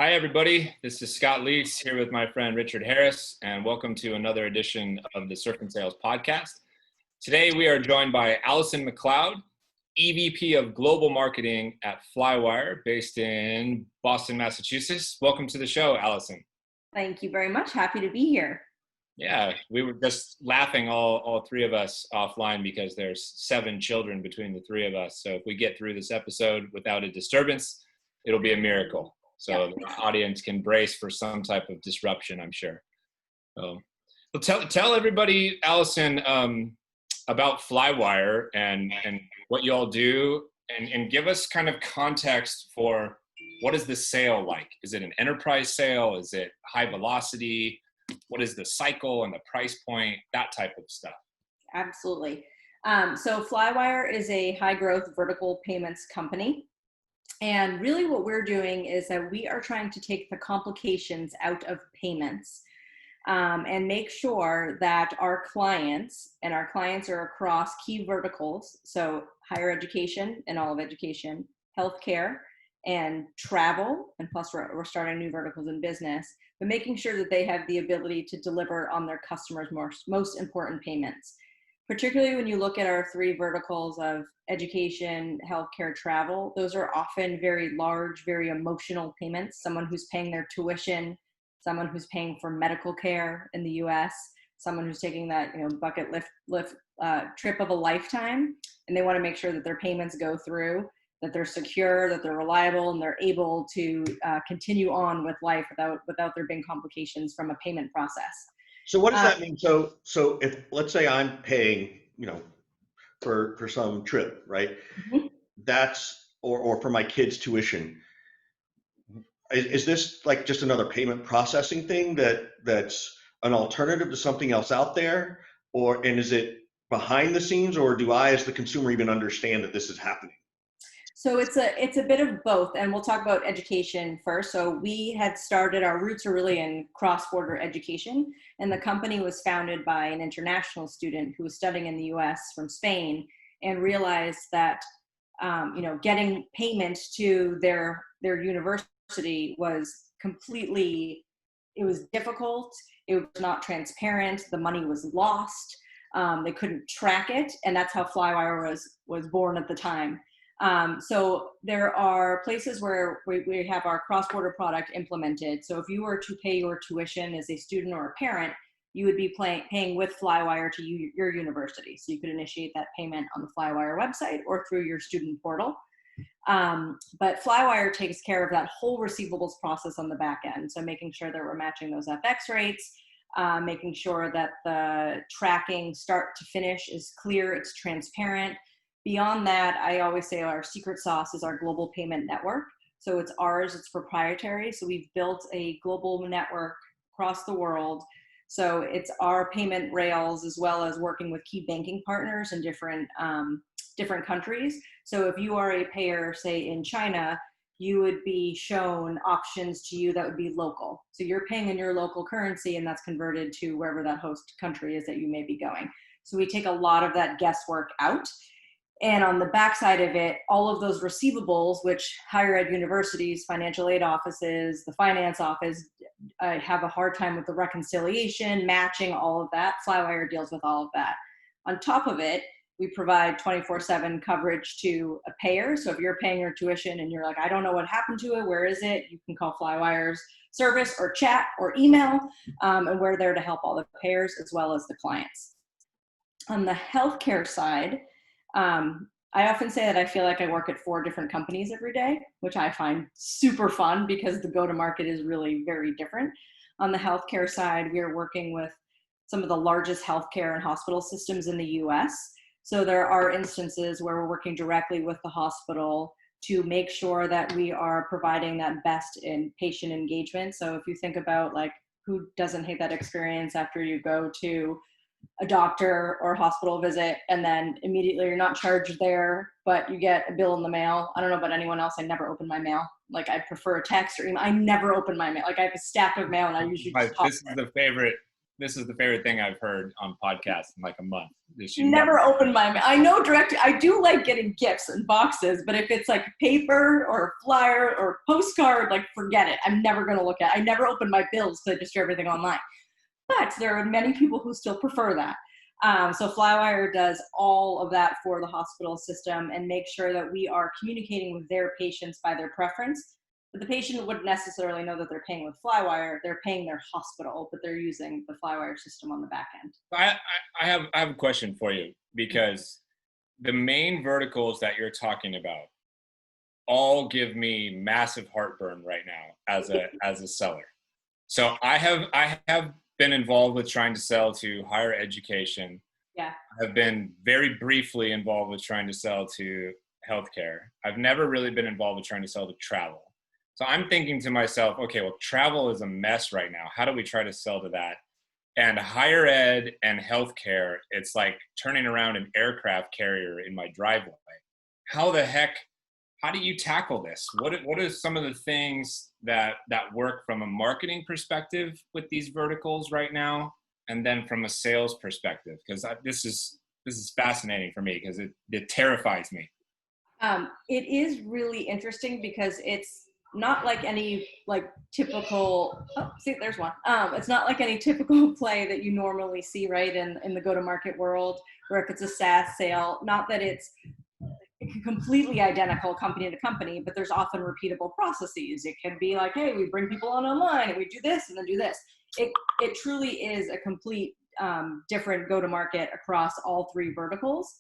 Hi, everybody. This is Scott Leese here with my friend Richard Harris, and welcome to another edition of the Surf and Sales podcast. Today, we are joined by Allison MacLeod, EVP of Global Marketing at Flywire, based in Boston, Massachusetts. Welcome to the show, Allison. Thank you very much. Happy to be here. Yeah, we were just laughing all three of us offline because there's 7 children between the three of us. So if we get through this episode without a disturbance, it'll be a miracle. So the audience can brace for some type of disruption, I'm sure. Well, tell everybody, Allison, about Flywire and what you all do, and give us kind of context for what is the sale like? Is it an enterprise sale? Is it high velocity? What is the cycle and the price point? That type of stuff. Absolutely. So Flywire is a high growth vertical payments company. And really what we're doing is that we are trying to take the complications out of payments and make sure that our clients are across key verticals. So higher education and all of education, healthcare, and travel, and plus we're starting new verticals in business, but making sure that they have the ability to deliver on their customers' most important payments. Particularly when you look at our 3 verticals of education, healthcare, travel, those are often very large, very emotional payments. Someone who's paying their tuition, someone who's paying for medical care in the US, someone who's taking that bucket lift trip of a lifetime, and they want to make sure that their payments go through, that they're secure, that they're reliable, and they're able to continue on with life without there being complications from a payment process. So what does that mean? So if, let's say I'm paying, for some trip, right? Mm-hmm. That's, or for my kids' tuition. Is this like just another payment processing thing that's an alternative to something else out there? And is it behind the scenes, or do I, as the consumer, even understand that this is happening? So it's a bit of both, and we'll talk about education first. So we had started, our roots are really in cross-border education, and the company was founded by an international student who was studying in the US from Spain, and realized that getting payment to their university was completely, it was difficult, it was not transparent, the money was lost, they couldn't track it, and that's how Flywire was born at the time. So there are places where we have our cross-border product implemented. So if you were to pay your tuition as a student or a parent, you would be paying with Flywire to your university. So you could initiate that payment on the Flywire website or through your student portal. But Flywire takes care of that whole receivables process on the back end. So making sure that we're matching those FX rates, making sure that the tracking start to finish is clear, it's transparent. Beyond that, I always say our secret sauce is our global payment network. So it's ours, it's proprietary. So we've built a global network across the world. So it's our payment rails, as well as working with key banking partners in different countries. So if you are a payer, say in China, you would be shown options to you that would be local. So you're paying in your local currency, and that's converted to wherever that host country is that you may be going. So we take a lot of that guesswork out. And on the backside of it, all of those receivables, which higher ed universities, financial aid offices, the finance office have a hard time with the reconciliation, matching, all of that. Flywire deals with all of that. On top of it, we provide 24/7 coverage to a payer. So if you're paying your tuition and you're like, I don't know what happened to it, where is it? You can call Flywire's service or chat or email, and we're there to help all the payers as well as the clients. On the healthcare side, I often say that I feel like I work at 4 different companies every day, which I find super fun because the go-to-market is really very different. On the healthcare side, we are working with some of the largest healthcare and hospital systems in the US. So there are instances where we're working directly with the hospital to make sure that we are providing that best in patient engagement. So if you think about, like, who doesn't hate that experience after you go to a doctor or a hospital visit and then immediately you're not charged there, but you get a bill in the mail. I don't know about anyone else. I never open my mail. Like, I prefer a text or email. I never open my mail. Like, I have a stack of mail and I usually just This is the favorite this is the favorite thing I've heard on podcasts in like a month. Never open my, I know I do like getting gifts and boxes, but if it's like paper or a flyer or a postcard, like forget it. I'm never going to look at it. I never open my bills because I just do everything online. But there are many people who still prefer that. So Flywire does all of that for the hospital system and make sure that we are communicating with their patients by their preference. But the patient wouldn't necessarily know that they're paying with Flywire. They're paying their hospital, but they're using the Flywire system on the back end. I have a question for you, because the main verticals that you're talking about all give me massive heartburn right now as a seller. So I have been involved with trying to sell to higher education. Yeah. I've been very briefly involved with trying to sell to healthcare. I've never really been involved with trying to sell to travel. So I'm thinking to myself, okay, well, travel is a mess right now. How do we try to sell to that? And higher ed and healthcare, it's like turning around an aircraft carrier in my driveway. How do you tackle this? What are some of the things that work from a marketing perspective with these verticals right now, and then from a sales perspective? Because this is fascinating for me, because it terrifies me. It is really interesting because it's not like any like typical, there's one. It's not like any typical play that you normally see, right, in the go-to-market world, where if it's a SaaS sale, not that it's completely identical company to company, but there's often repeatable processes. It can be like, hey, we bring people on online and we do this and then do this. It truly is a complete different go-to-market across all three verticals.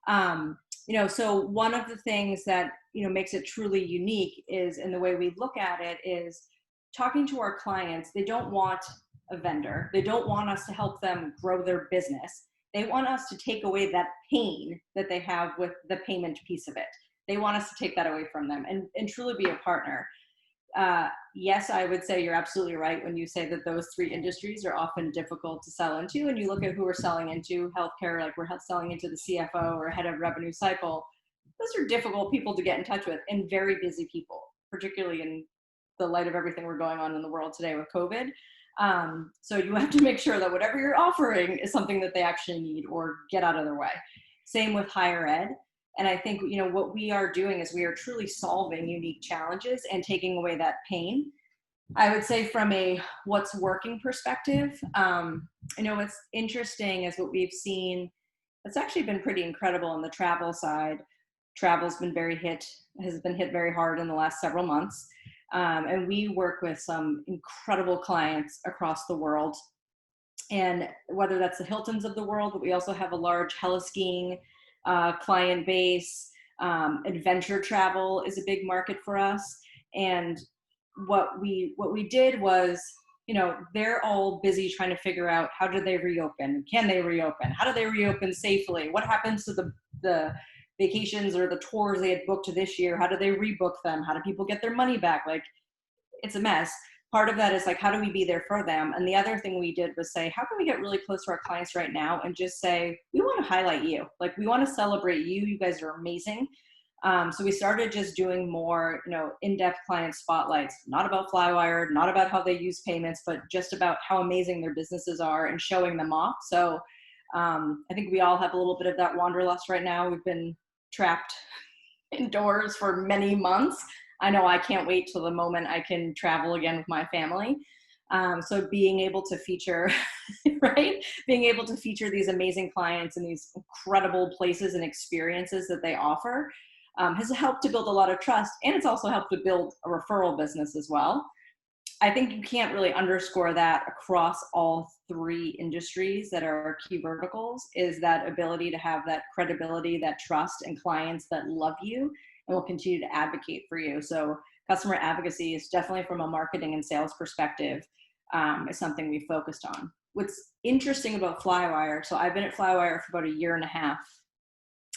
So one of the things that, makes it truly unique is, in the way we look at it, is talking to our clients. They don't want a vendor. They don't want us to help them grow their business. They want us to take away that pain that they have with the payment piece of it. They want us to take that away from them and truly be a partner. Yes, I would say you're absolutely right when you say that those three industries are often difficult to sell into. And you look at who we're selling into, healthcare, like we're selling into the CFO or head of revenue cycle. Those are difficult people to get in touch with, and very busy people, particularly in the light of everything we're going on in the world today with COVID. So you have to make sure that whatever you're offering is something that they actually need or get out of their way. Same with higher ed. And I think, what we are doing is we are truly solving unique challenges and taking away that pain. I would say from a what's working perspective, what's interesting is what we've seen. It's actually been pretty incredible on the travel side. Travel's been has been hit very hard in the last several months. And we work with some incredible clients across the world. And whether that's the Hiltons of the world, but we also have a large heli-skiing client base. Adventure travel is a big market for us. And what we did was, they're all busy trying to figure out, how do they reopen? Can they reopen? How do they reopen safely? What happens to the vacations or the tours they had booked this year? How do they rebook them? How do people get their money back? Like, it's a mess. Part of that is like, how do we be there for them? And the other thing we did was say, how can we get really close to our clients right now and just say, we want to highlight you. Like, we want to celebrate you. You guys are amazing. So we started just doing more, in-depth client spotlights, not about Flywire, not about how they use payments, but just about how amazing their businesses are and showing them off. So I think we all have a little bit of that wanderlust right now. We've been trapped indoors for many months. I know I can't wait till the moment I can travel again with my family. So being able to feature, right? Being able to feature these amazing clients and these incredible places and experiences that they offer has helped to build a lot of trust. And it's also helped to build a referral business as well. I think you can't really underscore that across all three industries that are our key verticals, is that ability to have that credibility, that trust, and clients that love you and will continue to advocate for you. So customer advocacy is definitely, from a marketing and sales perspective, is something we focused on. What's interesting about Flywire, so I've been at Flywire for about 1.5 years.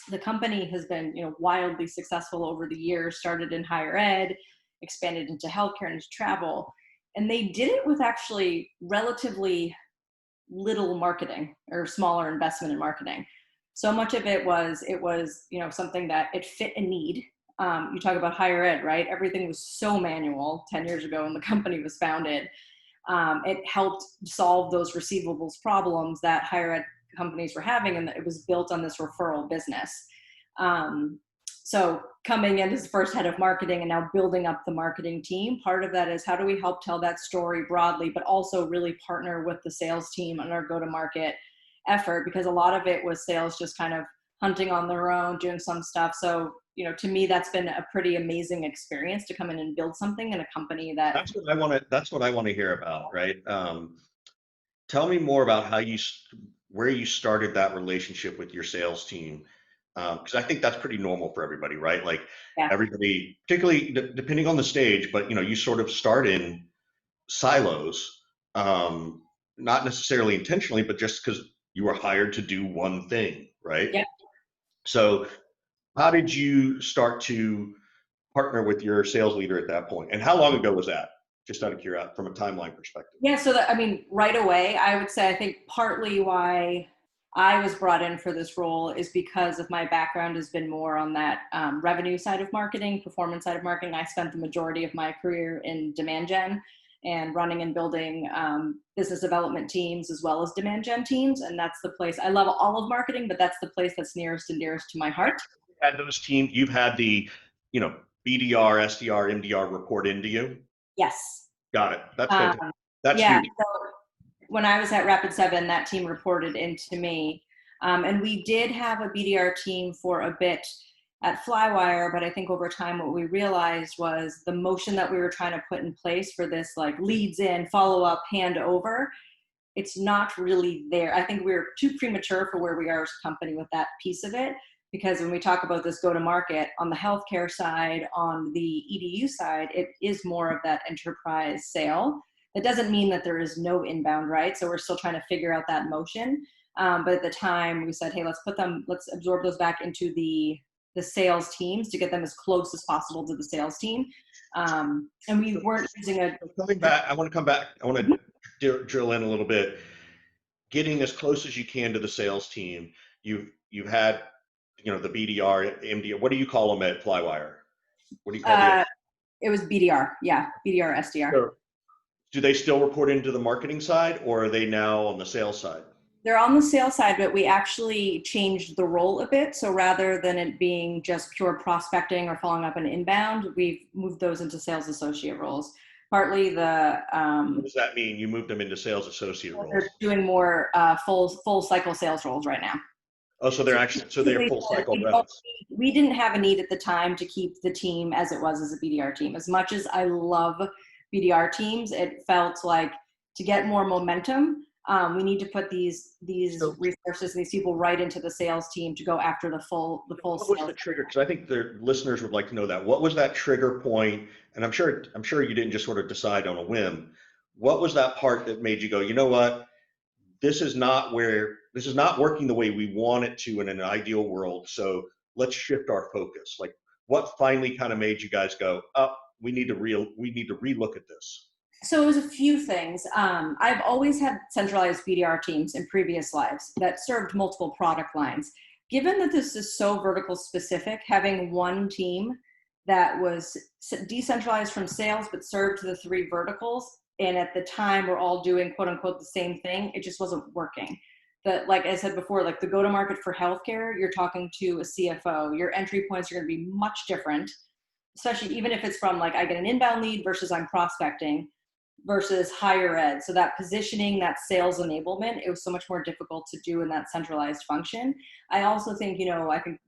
The company has been, wildly successful over the years, started in higher ed, expanded into healthcare and into travel. And they did it with actually relatively little marketing or smaller investment in marketing. So much of it was, something that it fit a need. You talk about higher ed, right? Everything was so manual 10 years ago when the company was founded. it helped solve those receivables problems that higher ed companies were having, and it was built on this referral business. So coming in as the first head of marketing and now building up the marketing team, part of that is how do we help tell that story broadly, but also really partner with the sales team on our go-to-market effort, because a lot of it was sales just kind of hunting on their own, doing some stuff. So, to me, that's been a pretty amazing experience to come in and build something in a company that. That's what I want to hear about, right? Tell me more about where you started that relationship with your sales team. Because I think that's pretty normal for everybody, right? Like Yeah. everybody, particularly depending on the stage, but you sort of start in silos, not necessarily intentionally, but just because you were hired to do one thing, right? Yeah. So how did you start to partner with your sales leader at that point? And how long ago was that? Just out of curiosity, from a timeline perspective. Yeah, so right away, I would say I think partly why I was brought in for this role is because of my background has been more on that revenue side of marketing, performance side of marketing. I spent the majority of my career in demand gen and running and building business development teams as well as demand gen teams. And that's the place, I love all of marketing, but that's the place that's nearest and dearest to my heart. Had those teams, you've had the, BDR, SDR, MDR report into you? Yes. Got it. That's fantastic. That's yeah, huge. so when I was at Rapid7, that team reported into me. And we did have a BDR team for a bit at Flywire, but I think over time what we realized was the motion that we were trying to put in place for this like leads in, follow up, hand over, it's not really there. I think we're too premature for where we are as a company with that piece of it, because when we talk about this go-to-market on the healthcare side, on the EDU side, it is more of that enterprise sale. That doesn't mean that there is no inbound, right? So we're still trying to figure out that motion. But at the time we said, hey, let's absorb those back into the sales teams to get them as close as possible to the sales team. And we weren't using coming back, I want to drill in a little bit. Getting as close as you can to the sales team. You've had, the BDR, MDR. What do you call them at Flywire? What do you call them? It was BDR. Yeah, BDR, SDR. So, do they still report into the marketing side, or are they now on the sales side? They're on the sales side, but we actually changed the role a bit. So rather than it being just pure prospecting or following up an inbound, we've moved those into sales associate roles. Partly the what does that mean? You moved them into sales associate roles? They're doing more full cycle sales roles right now. Oh, so they're full cycle reps. We didn't have a need at the time to keep the team as it was as a BDR team. As much as I love BDR teams, it felt like to get more momentum, we need to put these resources and these people right into the sales team to go after the full What was the trigger? Because I think the listeners would like to know that. What was that trigger point? And I'm sure you didn't just sort of decide on a whim. What was that part that made you go, you know what? This is not working the way we want it to in an ideal world. So let's shift our focus. Like, what finally kind of made you guys go, oh, we need to relook at this? So it was a few things. I've always had centralized BDR teams in previous lives that served multiple product lines. Given that this is so vertical specific, having one team that was decentralized from sales but served the three verticals, and at the time we're all doing quote unquote the same thing, it just wasn't working. Like I said before, like the go-to-market for healthcare, you're talking to a CFO, your entry points are going to be much different, especially even if it's from like I get an inbound lead versus I'm prospecting versus higher ed. So that positioning, that sales enablement, it was so much more difficult to do in that centralized function. I also think, I think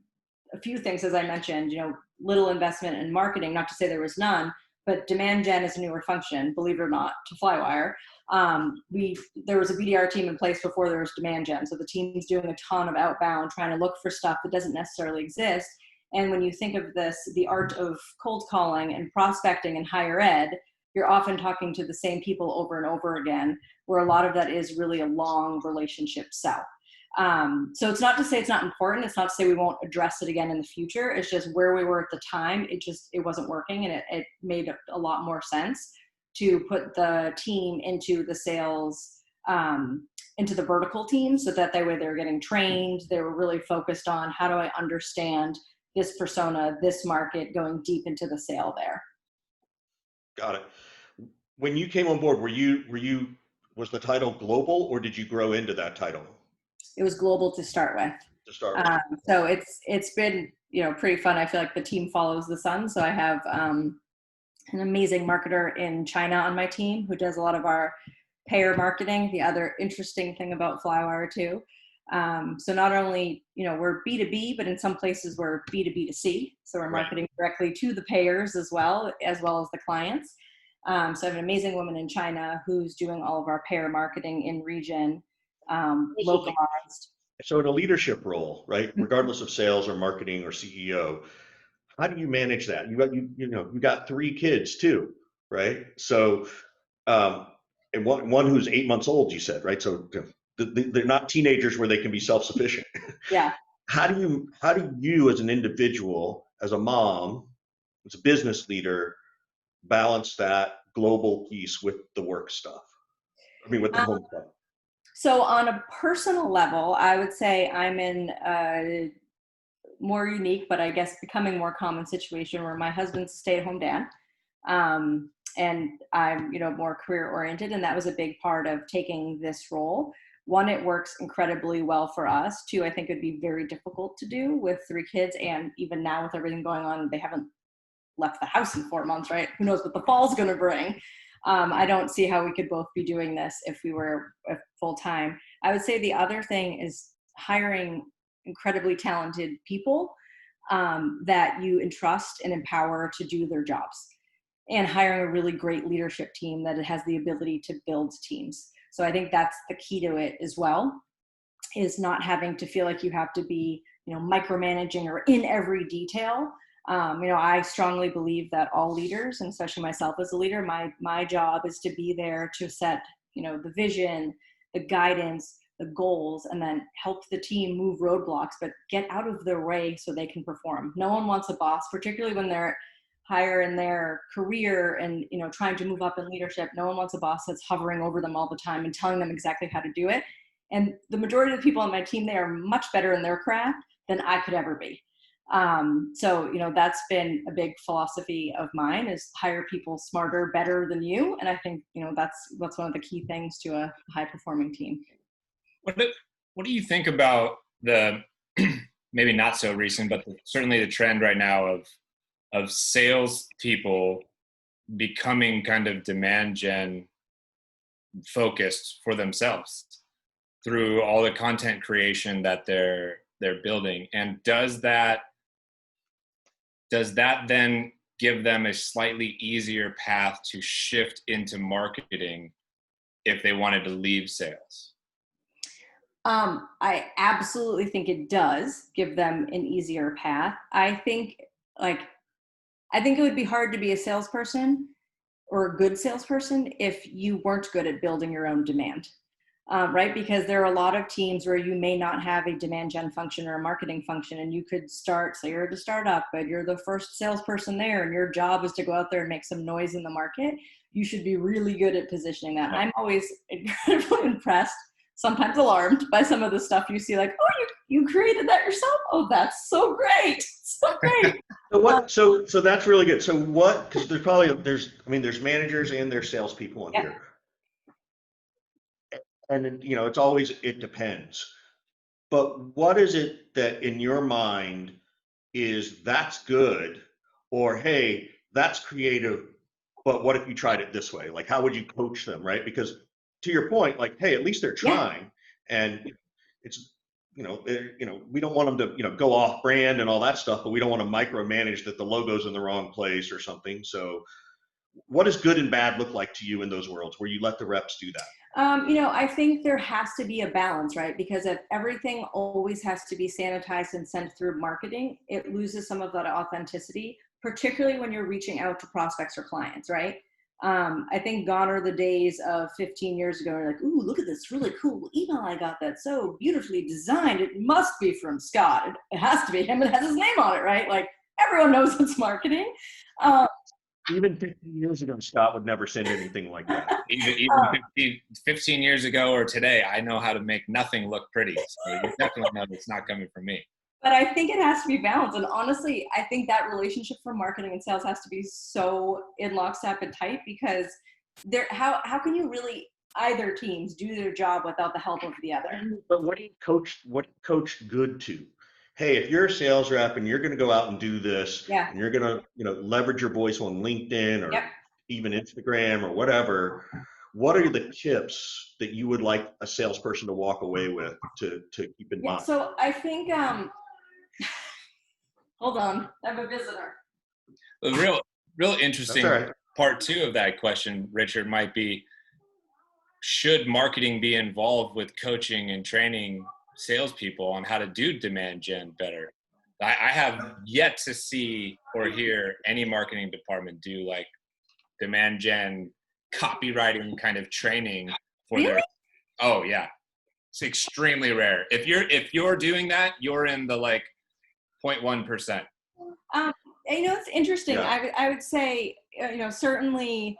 a few things, as I mentioned, little investment in marketing, not to say there was none, but demand gen is a newer function, believe it or not, to Flywire. There was a BDR team in place before there was demand gen. So the team's doing a ton of outbound, trying to look for stuff that doesn't necessarily exist. And when you think of this, the art of cold calling and prospecting in higher ed, you're often talking to the same people over and over again, where a lot of that is really a long relationship sell. So it's not to say it's not important. It's not to say we won't address it again in the future. It's just where we were at the time. It wasn't working, and it made a lot more sense to put the team into the sales, into the vertical team, so that way they're getting trained. They were really focused on how do I understand this persona, this market, going deep into the sale there. Got it. when you came on board, was the title global, or did you grow into that title It was global to start with. to start with? So it's been, pretty fun. I feel like the team follows the sun. So I have an amazing marketer in China on my team who does a lot of our payer marketing. The other interesting thing about Flywire too. So not only, we're B2B, but in some places we're B2B2C. So we're marketing directly to the payers as well as the clients. So I have an amazing woman in China who's doing all of our payer marketing in region, localized. So in a leadership role, right, regardless of sales or marketing or CEO, how do you manage that? You got 3 kids too, right? So, and one who's 8 months old, you said, right? So they're not teenagers where they can be self-sufficient. Yeah. How do you as an individual, as a mom, as a business leader, balance that global piece with the work stuff? I mean, with the home stuff. So on a personal level, I would say I'm in a more unique, but I guess becoming more common situation where my husband's a stay-at-home dad. And I'm, more career oriented. And that was a big part of taking this role. 1, it works incredibly well for us. 2, I think it'd be very difficult to do with 3 kids. And even now with everything going on, they haven't left the house in 4 months, right? Who knows what the fall's going to bring. I don't see how we could both be doing this if we were full time. I would say the other thing is hiring incredibly talented people that you entrust and empower to do their jobs, and hiring a really great leadership team that has the ability to build teams. So I think that's the key to it as well, is not having to feel like you have to be, micromanaging or in every detail. I strongly believe that all leaders, and especially myself as a leader, my job is to be there to set, the vision, the guidance, the goals, and then help the team move roadblocks, but get out of their way so they can perform. No one wants a boss, particularly when they're higher in their career and, trying to move up in leadership. No one wants a boss that's hovering over them all the time and telling them exactly how to do it. And the majority of the people on my team, they are much better in their craft than I could ever be. So, that's been a big philosophy of mine, is hire people smarter, better than you. And I think, that's one of the key things to a high performing team. What do you think about the, maybe not so recent, but certainly the trend right now of sales people becoming kind of demand gen focused for themselves through all the content creation that they're building? And does that then give them a slightly easier path to shift into marketing if they wanted to leave sales? I absolutely think it does give them an easier path. I think it would be hard to be a salesperson or a good salesperson if you weren't good at building your own demand, right? Because there are a lot of teams where you may not have a demand gen function or a marketing function, and you could start, say you're at a startup, but you're the first salesperson there, and your job is to go out there and make some noise in the market. You should be really good at positioning that. I'm always incredibly impressed, sometimes alarmed by some of the stuff you see, like, oh, you created that yourself? Oh, that's so great. So great. So that's really good. So what, because there's managers and there's salespeople in here. And then, it depends. But what is it that in your mind is that's good, or, hey, that's creative, but what if you tried it this way? Like, how would you coach them, right? Because to your point, like, hey, at least they're trying, and it's, we don't want them to, go off brand and all that stuff, but we don't want to micromanage that the logo's in the wrong place or something. So what does good and bad look like to you in those worlds where you let the reps do that? I think there has to be a balance, right? Because if everything always has to be sanitized and sent through marketing, it loses some of that authenticity, particularly when you're reaching out to prospects or clients, right? I think gone are the days of 15 years ago, you're like, ooh, look at this really cool email I got that's so beautifully designed. It must be from Scott. It has to be him. It has his name on it, right? Like, everyone knows it's marketing. Even 15 years ago, Scott would never send anything like that. Even 15 years ago or today, I know how to make nothing look pretty. So you definitely know it's not coming from me. But I think it has to be balanced. And honestly, I think that relationship for marketing and sales has to be so in lockstep and tight, because how can you really either teams do their job without the help of the other? But what do you coach good to? Hey, if you're a sales rep and you're going to go out and do this, Yeah. and you're going to, leverage your voice on LinkedIn or Yep. even Instagram or whatever, what are the tips that you would like a salesperson to walk away with to keep in mind? So I think, hold on, I have a visitor. The real interesting That's all right. part two of that question, Richard, might be, should marketing be involved with coaching and training salespeople on how to do demand gen better? I have yet to see or hear any marketing department do like demand gen copywriting kind of training for Really? their. Oh yeah, it's extremely rare. If you're doing that, you're in the like 0.1%. It's interesting. Yeah. I would say, certainly,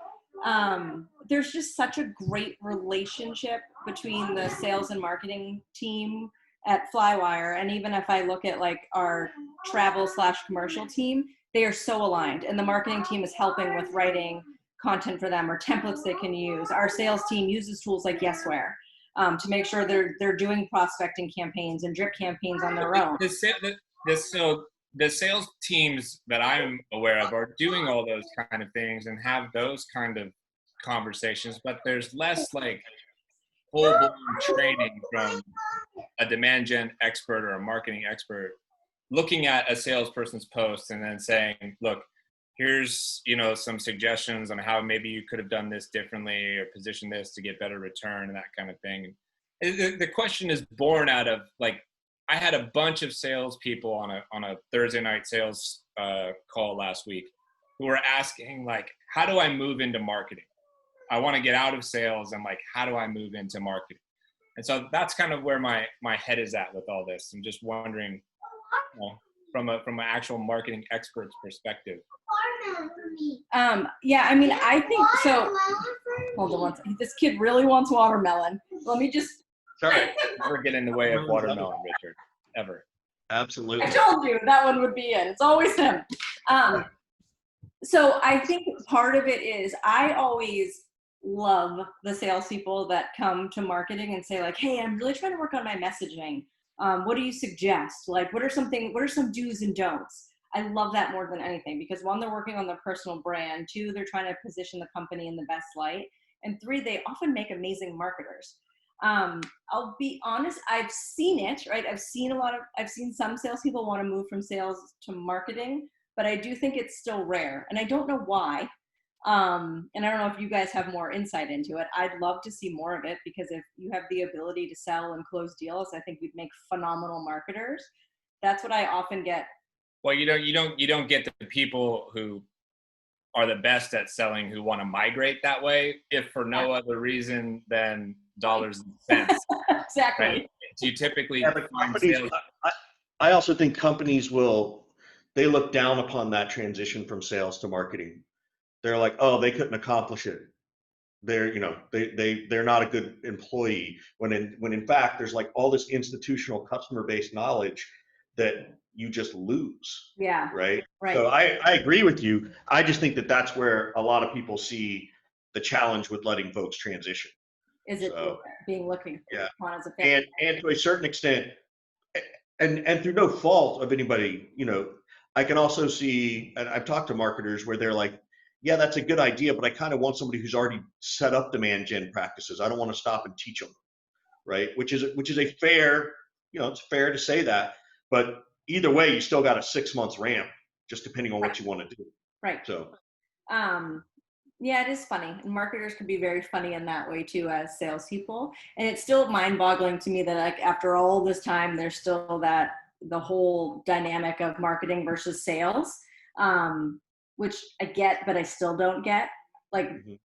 there's just such a great relationship between the sales and marketing team at Flywire. And even if I look at like our travel/commercial team, they are so aligned. And the marketing team is helping with writing content for them or templates they can use. Our sales team uses tools like Yesware to make sure they're doing prospecting campaigns and drip campaigns on their own. The sales teams that I'm aware of are doing all those kind of things and have those kind of conversations, but there's less like full-blown training from a demand gen expert or a marketing expert looking at a salesperson's post and then saying, look, here's, some suggestions on how maybe you could have done this differently or position this to get better return and that kind of thing. The question is born out of like, I had a bunch of salespeople on a Thursday night sales call last week who were asking like, how do I move into marketing? I want to get out of sales and like, how do I move into marketing? And so that's kind of where my head is at with all this. I'm just wondering, from an actual marketing expert's perspective. I think so. Hold on one second. This kid really wants watermelon. Let me just. Sorry. Never get in the way of watermelon, Richard. Ever. Absolutely. I told you that one would be it. It's always him. So I think part of it is I always love the salespeople that come to marketing and say like, hey, I'm really trying to work on my messaging. What do you suggest? Like, what are some do's and don'ts? I love that more than anything because one, they're working on their personal brand. Two, they're trying to position the company in the best light. And three, they often make amazing marketers. I'll be honest, I've seen it, right? I've seen some salespeople want to move from sales to marketing, but I do think it's still rare. And I don't know why. And I don't know if you guys have more insight into it. I'd love to see more of it because if you have the ability to sell and close deals, I think we'd make phenomenal marketers. That's what I often get. Well, you don't get the people who are the best at selling who want to migrate that way, if for no other reason than dollars and cents. Exactly. Right? You typically find sales. I also think companies they look down upon that transition from sales to marketing. They're like, oh, they couldn't accomplish it. They're not a good employee. When in fact, there's like all this institutional customer-based knowledge that you just lose. Yeah. Right. Right. So I agree with you. I just think that's where a lot of people see the challenge with letting folks transition. Is it being looking upon as a family? And to a certain extent, and through no fault of anybody, I can also see, and I've talked to marketers where they're like, yeah, that's a good idea, but I kind of want somebody who's already set up demand gen practices. I don't want to stop and teach them, right? Which is a fair, it's fair to say that, but either way, you still got a 6 months ramp, just depending on what you want to do. Right. So, yeah, it is funny. And marketers can be very funny in that way too, as salespeople. And it's still mind-boggling to me that like after all this time, there's still the whole dynamic of marketing versus sales, which I get, but I still don't get. Like,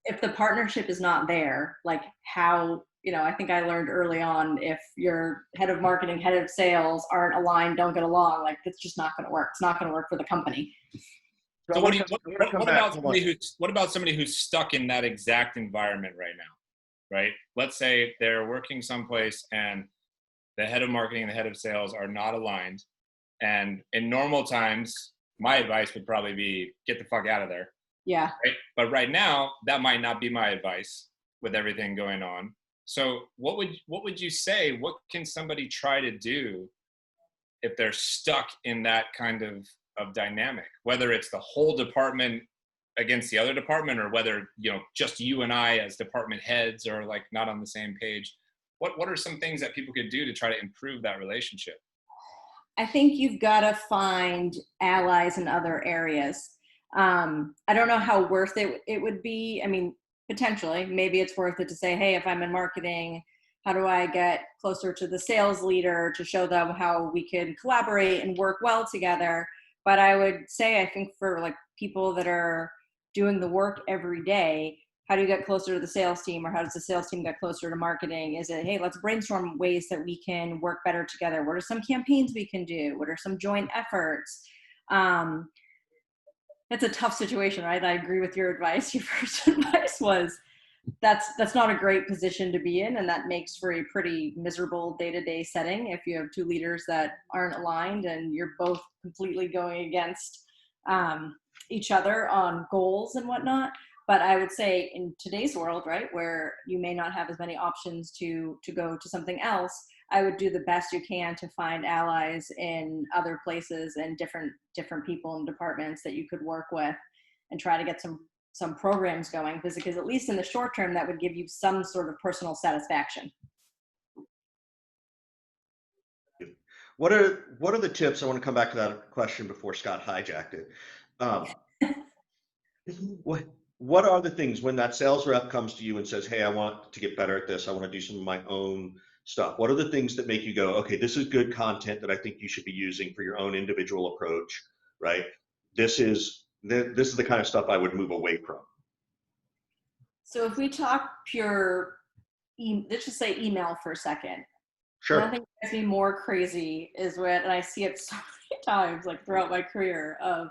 if the partnership is not there, like how, I think I learned early on, if your head of marketing, head of sales aren't aligned, don't get along, like it's just not going to work. It's not going to work for the company. So what about somebody who's stuck in that exact environment right now, right? Let's say they're working someplace and the head of marketing and the head of sales are not aligned. And in normal times, my advice would probably be get the fuck out of there. Yeah. Right? But right now, that might not be my advice with everything going on. So what would you say? What can somebody try to do if they're stuck in that kind of dynamic? Whether it's the whole department against the other department, or whether just you and I as department heads are like not on the same page. What are some things that people could do to try to improve that relationship? I think you've got to find allies in other areas. I don't know how worth it would be. I mean, potentially, maybe it's worth it to say, hey, if I'm in marketing, how do I get closer to the sales leader to show them how we can collaborate and work well together? But I would say, I think for like people that are doing the work every day, how do you get closer to the sales team, or how does the sales team get closer to marketing? Is it, hey, let's brainstorm ways that we can work better together? What are some campaigns we can do? What are some joint efforts? That's a tough situation, right? I agree with your advice. Your first advice was that's not a great position to be in, and that makes for a pretty miserable day-to-day setting if you have two leaders that aren't aligned and you're both completely going against each other on goals and whatnot. But I would say in today's world, right, where you may not have as many options to go to something else, I would do the best you can to find allies in other places and different people and departments that you could work with, and try to get some programs going, because at least in the short term, that would give you some sort of personal satisfaction. What are the tips? I want to come back to that question before Scott hijacked it. What are the things when that sales rep comes to you and says, hey, I want to get better at this, I want to do some of my own stuff? What are the things that make you go, okay, this is good content that I think you should be using for your own individual approach, right? This is the kind of stuff I would move away from. So if we talk pure, let's just say email for a second. Sure. Nothing makes me more crazy is when, and I see it so many times, like throughout my career, of,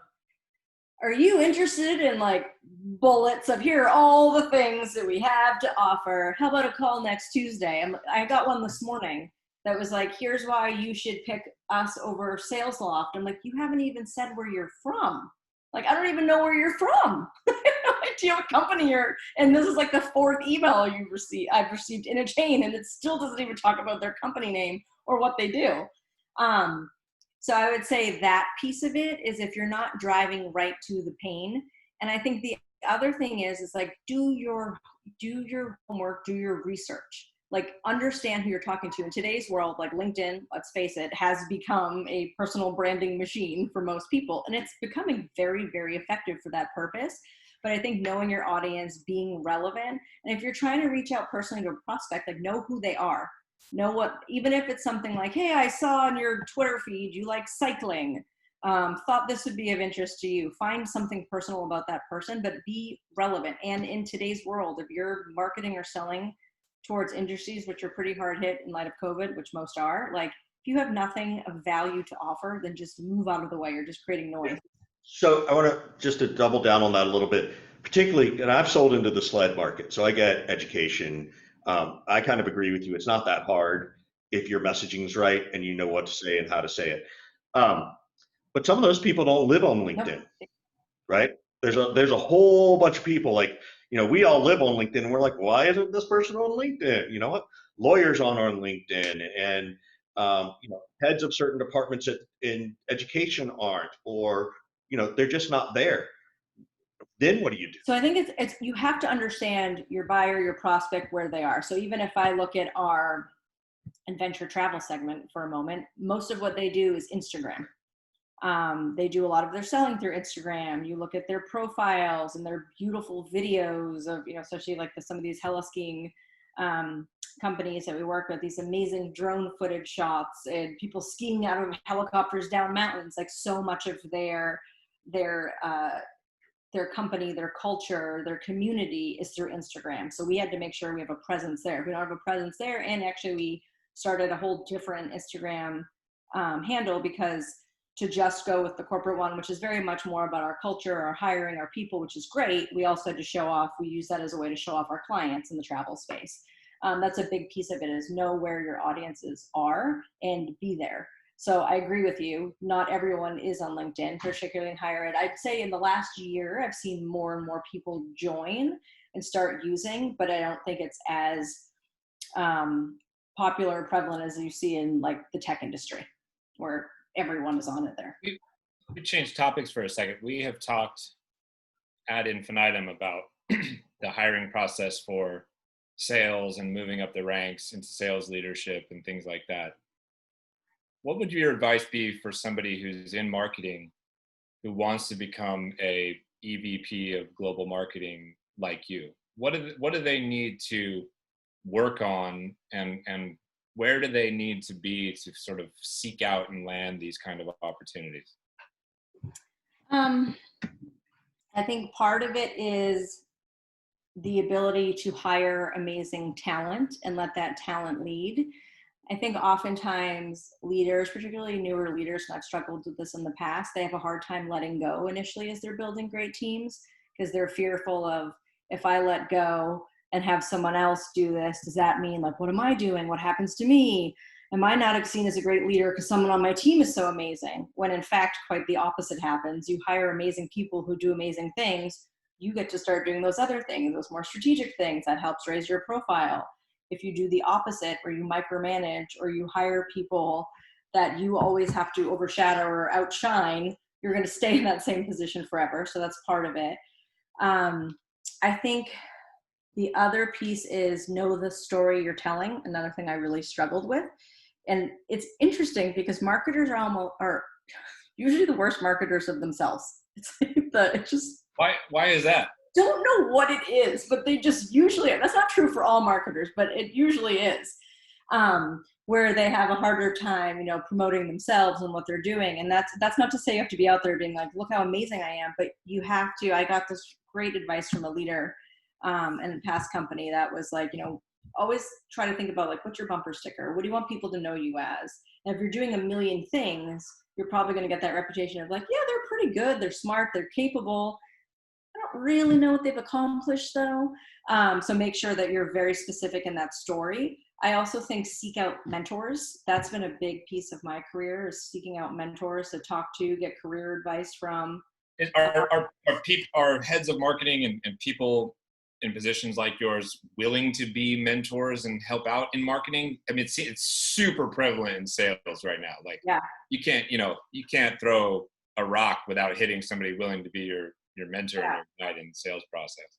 are you interested in like bullets of here are all the things that we have to offer? How about a call next Tuesday? I got one this morning that was like, here's why you should pick us over SalesLoft. I'm like, you haven't even said where you're from. Like, I don't even know where you're from. Do you have a company and this is like the fourth email I've received in a chain, and it still doesn't even talk about their company name or what they do. So I would say that piece of it is if you're not driving right to the pain. And I think the other thing is like, do your homework, do your research, like understand who you're talking to. In today's world, like LinkedIn, let's face it, has become a personal branding machine for most people. And it's becoming very, very effective for that purpose. But I think knowing your audience, being relevant, and if you're trying to reach out personally to a prospect, like know who they are. Know what, even if it's something like, hey, I saw on your Twitter feed you like cycling, thought this would be of interest to you. Find something personal about that person, but be relevant. And in today's world, if you're marketing or selling towards industries which are pretty hard hit in light of COVID, which most are, like if you have nothing of value to offer, then just move out of the way. You're just creating noise. So I want to just to double down on that a little bit, particularly, and I've sold into the SLED market, so I get education. I kind of agree with you. It's not that hard if your messaging's right and you know what to say and how to say it. But some of those people don't live on LinkedIn, right? There's a whole bunch of people like, we all live on LinkedIn, and we're like, why isn't this person on LinkedIn? You know what? Lawyers on LinkedIn, and heads of certain departments in education aren't, or they're just not there. Then what do you do? So I think it's you have to understand your buyer, your prospect, where they are. So even if I look at our adventure travel segment for a moment, most of what they do is Instagram. They do a lot of their selling through Instagram. You look at their profiles and their beautiful videos of, especially like some of these heli skiing companies that we work with, these amazing drone footage shots and people skiing out of helicopters down mountains. Like so much of their company, their culture, their community is through Instagram. So we had to make sure we have a presence there. If we don't have a presence there, and actually we started a whole different Instagram handle, because to just go with the corporate one, which is very much more about our culture, our hiring, our people, which is great, we also had to show off, we use that as a way to show off our clients in the travel space. That's a big piece of it, is know where your audiences are and be there. So I agree with you. Not everyone is on LinkedIn, particularly in higher ed. I'd say in the last year, I've seen more and more people join and start using, but I don't think it's as popular or prevalent as you see in like the tech industry, where everyone is on it there. We changed topics for a second. We have talked ad infinitum about the hiring process for sales and moving up the ranks into sales leadership and things like that. What would your advice be for somebody who's in marketing who wants to become a EVP of global marketing like you? What do they need to work on, and where do they need to be to sort of seek out and land these kind of opportunities? I think part of it is the ability to hire amazing talent and let that talent lead. I think oftentimes leaders, particularly newer leaders, and I've struggled with this in the past, they have a hard time letting go initially as they're building great teams, because they're fearful of, if I let go and have someone else do this, does that mean, like, what am I doing? What happens to me? Am I not seen as a great leader because someone on my team is so amazing? When in fact, quite the opposite happens. You hire amazing people who do amazing things. You get to start doing those other things, those more strategic things that helps raise your profile. If you do the opposite, or you micromanage, or you hire people that you always have to overshadow or outshine, you're going to stay in that same position forever. So that's part of it. I think the other piece is know the story you're telling. Another thing I really struggled with. And it's interesting because marketers are usually the worst marketers of themselves. It's just why is that? Don't know what it is, but they just usually, that's not true for all marketers, but it usually is, where they have a harder time, promoting themselves and what they're doing. And that's not to say you have to be out there being like, look how amazing I am, but you have to. I got this great advice from a leader in a past company that was like, always try to think about, like, what's your bumper sticker? What do you want people to know you as? And if you're doing a million things, you're probably going to get that reputation of like, yeah, they're pretty good, they're smart, they're capable. I don't really know what they've accomplished though. So make sure that you're very specific in that story. I also think seek out mentors. That's been a big piece of my career, is seeking out mentors to talk to, get career advice from. Are heads of marketing and people in positions like yours willing to be mentors and help out in marketing? I mean, it's super prevalent in sales right now. Like, yeah, you can't throw a rock without hitting somebody willing to be your mentor and your guide in the sales process.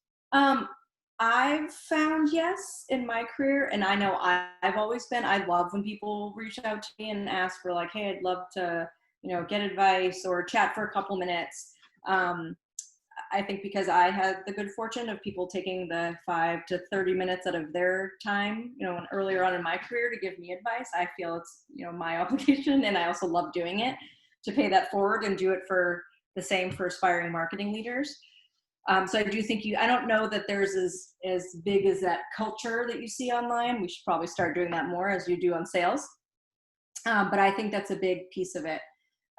I've found yes in my career, and I know I've always been. I love when people reach out to me and ask for like, hey, I'd love to, get advice or chat for a couple minutes. I think because I had the good fortune of people taking the 5 to 30 minutes out of their time, earlier on in my career to give me advice, I feel it's, my obligation, and I also love doing it, to pay that forward and do it for the same for aspiring marketing leaders. So I do think I don't know that there's as big as that culture that you see online. We should probably start doing that more as you do on sales. But I think that's a big piece of it,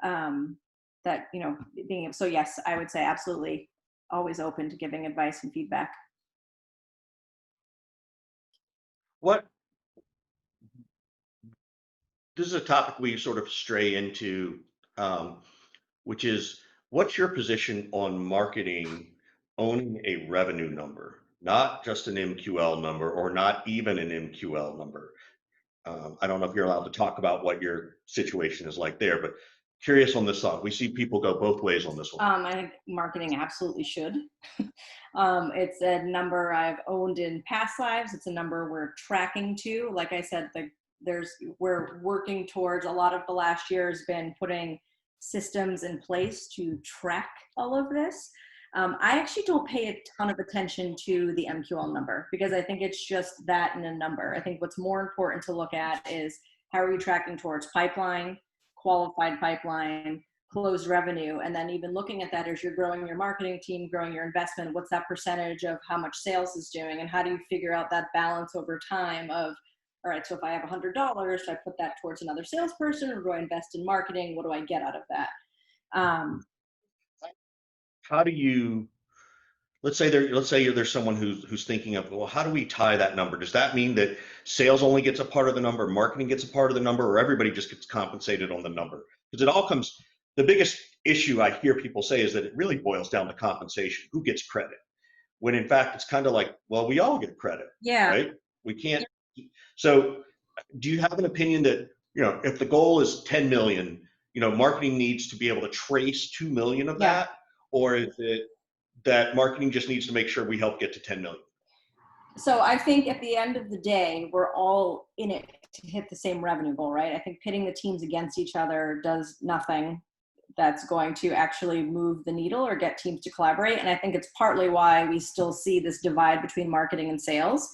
that, being able, so yes, I would say absolutely always open to giving advice and feedback. This is a topic we sort of stray into, which is, what's your position on marketing owning a revenue number, not just an MQL number, or not even an MQL number? I don't know if you're allowed to talk about what your situation is like there, but curious on this thought. We see people go both ways on this one. I think marketing absolutely should. It's a number I've owned in past lives. It's a number we're tracking to. Like I said, we're working towards, a lot of the last year has been putting systems in place to track all of this. I actually don't pay a ton of attention to the MQL number, because I think it's just that in a number. I think what's more important to look at is, how are you tracking towards pipeline, qualified pipeline, closed revenue, and then even looking at that as you're growing your marketing team, growing your investment, what's that percentage of how much sales is doing, and how do you figure out that balance over time of, all right, so if I have $100, do I put that towards another salesperson, or do I invest in marketing? What do I get out of that? How do you let's say there's someone who's thinking of, well, how do we tie that number? Does that mean that sales only gets a part of the number, marketing gets a part of the number, or everybody just gets compensated on the number? Because the biggest issue I hear people say is that it really boils down to compensation. Who gets credit? When in fact, it's kind of like, well, we all get credit, Yeah. right? We can't. So do you have an opinion that, if the goal is 10 million, marketing needs to be able to trace 2 million of Yeah. that? Or is it that marketing just needs to make sure we help get to 10 million? So I think at the end of the day, we're all in it to hit the same revenue goal, right? I think pitting the teams against each other does nothing that's going to actually move the needle or get teams to collaborate. And I think it's partly why we still see this divide between marketing and sales.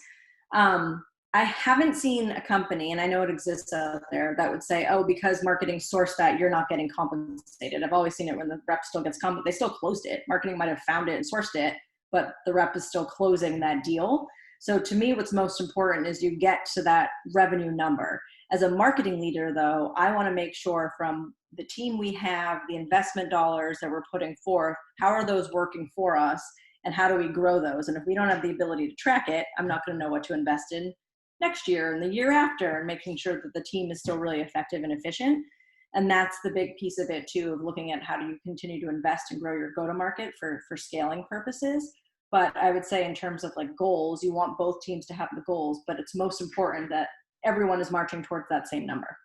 I haven't seen a company, and I know it exists out there, that would say, oh, because marketing sourced that, you're not getting compensated. I've always seen it when the rep still gets compensated. They still closed it. Marketing might have found it and sourced it, but the rep is still closing that deal. So to me, what's most important is you get to that revenue number. As a marketing leader, though, I want to make sure from the team we have, the investment dollars that we're putting forth, how are those working for us, and how do we grow those? And if we don't have the ability to track it, I'm not going to know what to invest in next year and the year after, and making sure that the team is still really effective and efficient. And that's the big piece of it too, of looking at how do you continue to invest and grow your go-to-market for scaling purposes. But I would say in terms of like goals, you want both teams to have the goals, but it's most important that everyone is marching towards that same number.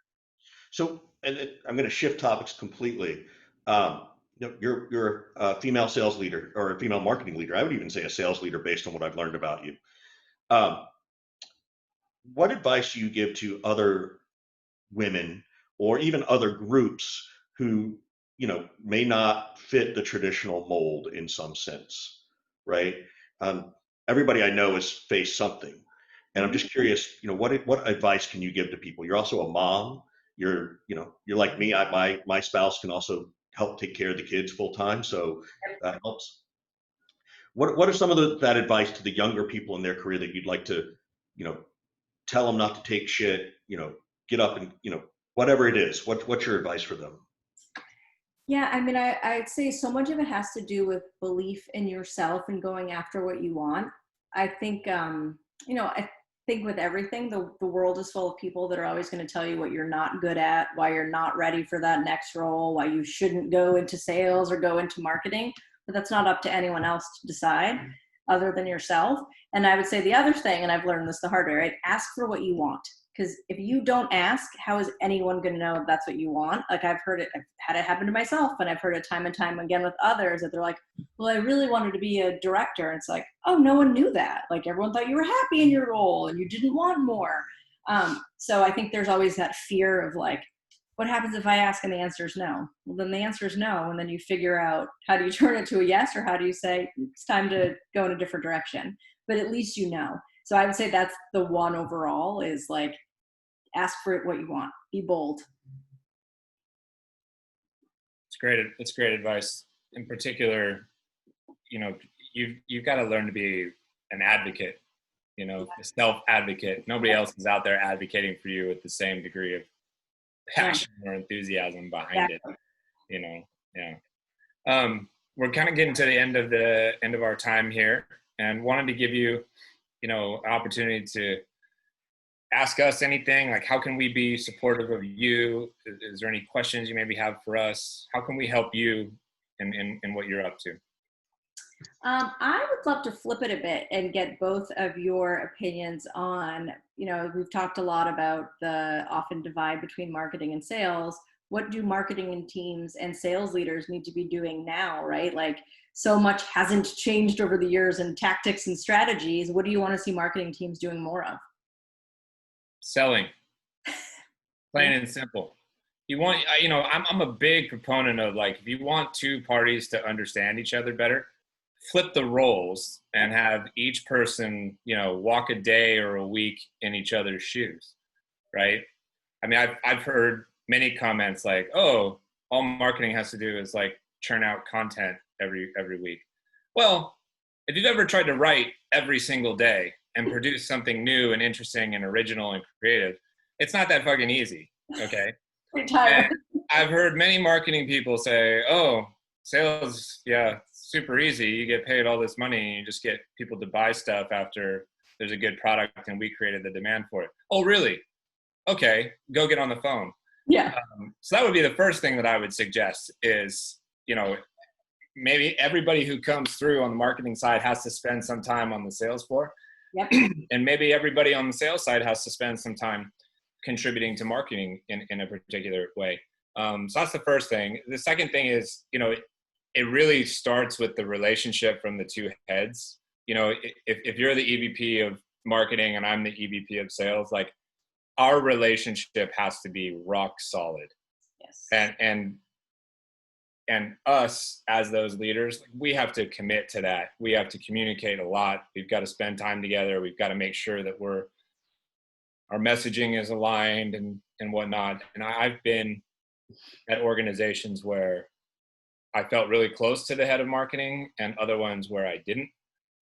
So, and I'm going to shift topics completely. You're a female sales leader or a female marketing leader. I would even say a sales leader based on what I've learned about you. What advice do you give to other women or even other groups who, may not fit the traditional mold in some sense, right? Everybody I know has faced something, and I'm just curious, what advice can you give to people? You're also a mom. You're like me. My spouse can also help take care of the kids full time, so that helps. What are some of that advice to the younger people in their career that you'd like to, tell them not to take shit, get up and, whatever it is, what's your advice for them? Yeah, I mean, I'd say so much of it has to do with belief in yourself and going after what you want. I think, I think with everything, the world is full of people that are always going to tell you what you're not good at, why you're not ready for that next role, why you shouldn't go into sales or go into marketing. But that's not up to anyone else to decide other than yourself. And I would say the other thing, and I've learned this the hard way, right? Ask for what you want. Because if you don't ask, how is anyone going to know if that's what you want? Like I've had it happen to myself, and I've heard it time and time again with others that they're like, well, I really wanted to be a director. And it's like, oh, no one knew that. Like everyone thought you were happy in your role and you didn't want more. So I think there's always that fear of like, what happens if I ask and the answer is no? Well, then the answer is no. And then you figure out, how do you turn it to a yes, or how do you say it's time to go in a different direction? But at least you know. So I would say that's the one overall, is like, ask for it what you want. Be bold. It's great. It's great advice. In particular, you've got to learn to be an advocate, a self-advocate. Nobody else is out there advocating for you with the same degree of passion or enthusiasm behind it. Yeah. We're kind of getting to the end of our time here, and wanted to give you, an opportunity to ask us anything, like how can we be supportive of you? Is there any questions you maybe have for us? How can we help you in what you're up to? I would love to flip it a bit and get both of your opinions on, we've talked a lot about the often divide between marketing and sales. What do marketing and teams and sales leaders need to be doing now, right? Like so much hasn't changed over the years in tactics and strategies. What do you want to see marketing teams doing more of? Selling, plain and simple. You want, I'm a big proponent of, like, if you want two parties to understand each other better, flip the roles and have each person, walk a day or a week in each other's shoes, right? I mean, I've heard many comments like, oh, all marketing has to do is like churn out content every week. Well, if you've ever tried to write every single day and produce something new and interesting and original and creative, it's not that fucking easy, okay? And I've heard many marketing people say, oh, sales, yeah, super easy. You get paid all this money and you just get people to buy stuff after there's a good product and we created the demand for it. Oh, really? Okay, go get on the phone. Yeah. So that would be the first thing that I would suggest is, you know, maybe everybody who comes through on the marketing side has to spend some time on the sales floor. Yep. And maybe everybody on the sales side has to spend some time contributing to marketing in a particular way. So that's the first thing. The second thing is, you know, it really starts with the relationship from the two heads. You know, if you're the EVP of marketing and I'm the EVP of sales, like our relationship has to be rock solid. Yes. And us as those leaders, we have to commit to that. We have to communicate a lot. We've got to spend time together. We've got to make sure that our messaging is aligned and whatnot. And I've been at organizations where I felt really close to the head of marketing and other ones where I didn't.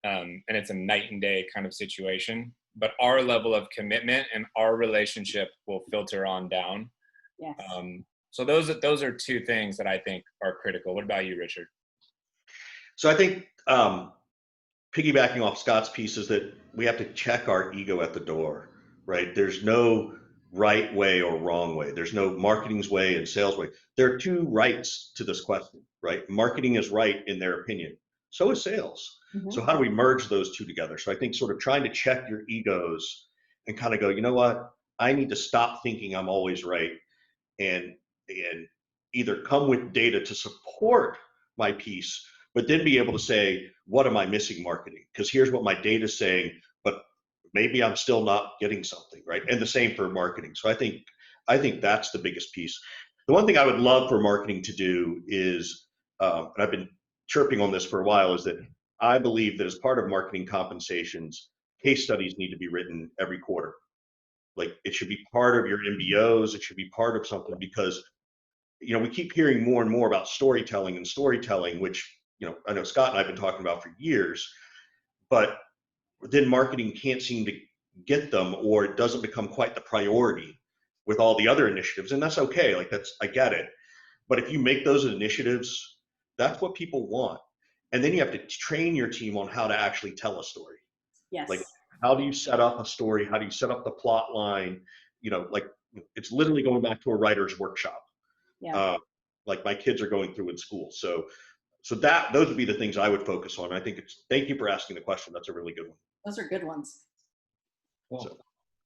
And it's a night and day kind of situation. But our level of commitment and our relationship will filter on down. Yes. So those are two things that I think are critical. What about you, Richard? So I think piggybacking off Scott's piece is that we have to check our ego at the door, right? There's no right way or wrong way. There's no marketing's way and sales way. There are two rights to this question, right? Marketing is right in their opinion. So is sales. Mm-hmm. So how do we merge those two together? So I think sort of trying to check your egos and kind of go, you know what? I need to stop thinking I'm always right and either come with data to support my piece, but then be able to say, what am I missing marketing? Because here's what my data is saying, but maybe I'm still not getting something, right? And the same for marketing. So I think that's the biggest piece. The one thing I would love for marketing to do is, and I've been chirping on this for a while, is that I believe that as part of marketing compensations, case studies need to be written every quarter. Like it should be part of your MBOs. It should be part of something because, you know, we keep hearing more and more about storytelling, which, you know, I know Scott and I've been talking about for years, but then marketing can't seem to get them, or it doesn't become quite the priority with all the other initiatives. And that's okay. Like I get it. But if you make those initiatives, that's what people want. And then you have to train your team on how to actually tell a story. Yes. Like, how do you set up a story? How do you set up the plot line? You know, like it's literally going back to a writer's workshop. Yeah. Like my kids are going through in school. So those would be the things I would focus on. I think thank you for asking the question. That's a really good one. Those are good ones. Cool.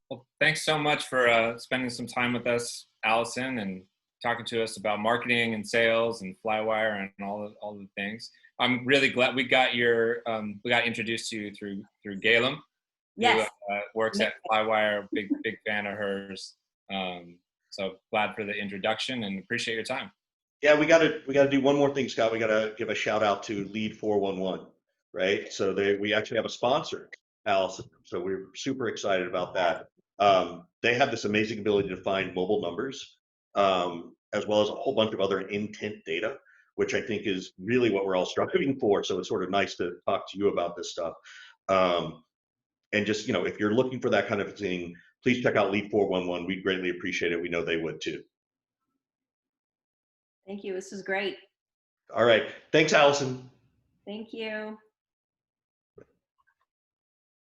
Well, thanks so much for spending some time with us, Allison, and talking to us about marketing and sales and Flywire and all the things. I'm really glad we got introduced to you through Galen, yes, who works at Flywire. Big fan of hers. So glad for the introduction and appreciate your time. Yeah, we got to do one more thing, Scott. We got to give a shout out to Lead 411, right? So we actually have a sponsor, Allison. So we're super excited about that. They have this amazing ability to find mobile numbers, as well as a whole bunch of other intent data, which I think is really what we're all striving for. So it's sort of nice to talk to you about this stuff. And just, you know, if you're looking for that kind of thing, please check out Lead 411. We'd greatly appreciate it. We know they would too. Thank you. This was great. All right. Thanks, Allison. Thank you.